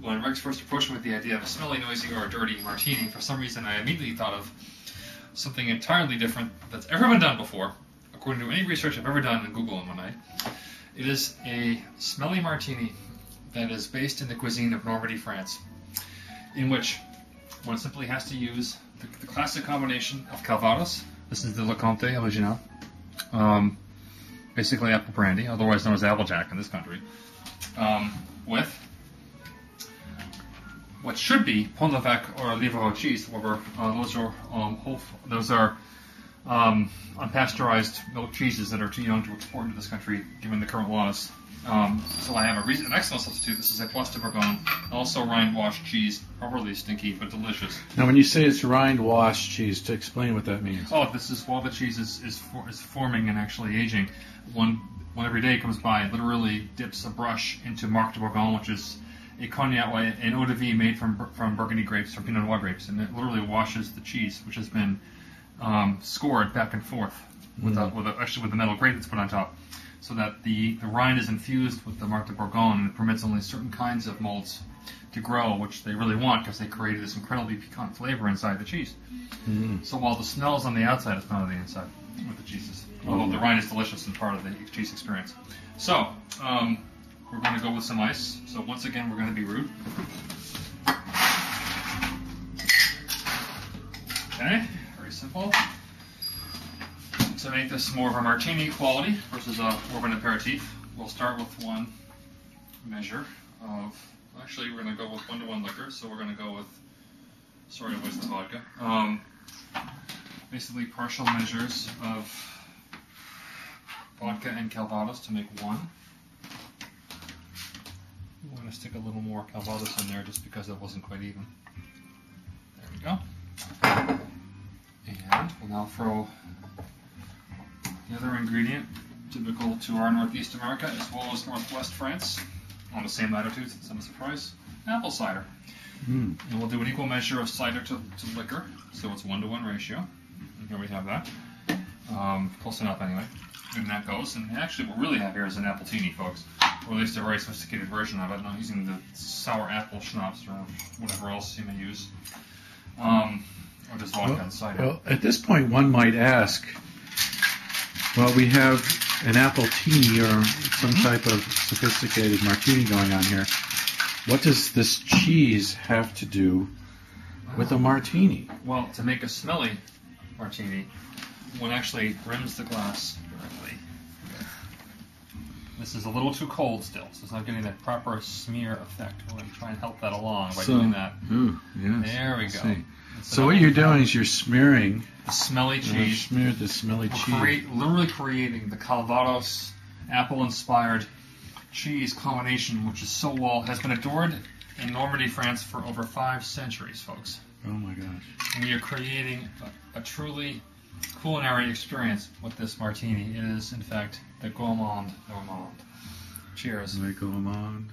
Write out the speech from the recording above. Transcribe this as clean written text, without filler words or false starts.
When Rex first approached me with the idea of a smelly, noisy, or a dirty martini, for some reason I immediately thought of something entirely different that's ever been done before, according to any research I've ever done in Google in one night. It is a smelly martini that is based in the cuisine of Normandy, France, in which one simply has to use the classic combination of Calvados. This is the Le Comte Original. Basically apple brandy, otherwise known as Applejack in this country, with what should be Pont l'Evêque or Lièvre cheese. However, those are unpasteurized milk cheeses that are too young to export into this country, given the current laws. So I have an excellent substitute. This is a Place de Bourgogne, also rind-washed cheese, probably stinky but delicious. Now, when you say it's rind-washed cheese, to explain what that means. Oh, this is while the cheese is forming and actually aging. One every day comes by, literally dips a brush into Marc de Bourgogne, which is a cognac, an eau de vie made from Burgundy grapes or Pinot Noir grapes, and it literally washes the cheese, which has been scored back and forth with the metal grate that's put on top, so that the rind is infused with the Marc de Bourgogne, and it permits only certain kinds of malts to grow, which they really want because they created this incredibly piquant flavor inside the cheese. So while the smell is on the outside, it's not on the inside with the cheeses. Although the rind is delicious and part of the cheese experience. So, we're going to go with some ice. So once again, we're going to be rude. Okay, very simple. To make this more of a martini quality versus more of an aperitif, we'll start with one measure of... Actually, we're going to go with 1-to-1 liquor, so we're going to go with... Sorry to waste the vodka. Basically partial measures of vodka and Calvados to make one. I'm going to stick a little more Calvados in there just because it wasn't quite even. There we go. And we'll now throw the other ingredient, typical to our Northeast America as well as Northwest France, on the same latitudes, it's not a surprise, apple cider. And we'll do an equal measure of cider to liquor, so it's 1-to-1 ratio. And here we have that. Close enough anyway. And that goes. And actually what we really have here is an appletini, folks. Or at least a very sophisticated version of it, not using the sour apple schnapps or whatever else you may use. Or just vodka and cider. Well, at this point one might ask, well, we have an appletini or some type of sophisticated martini going on here. What does this cheese have to do with a martini? Well, to make a smelly martini, one actually rims the glass directly. This is a little too cold still, so it's not getting that proper smear effect. We're going to try and help that along by doing that. Yes, there we go. So what you're doing is you're smearing the smelly cheese. Smeared the smelly cheese. Literally creating the Calvados apple-inspired cheese combination, which is has been adored in Normandy, France for over 5 centuries, folks. Oh my gosh. And you're creating a truly culinary experience with this martini. It is, in fact, the Gourmand. Cheers. Le Gourmand.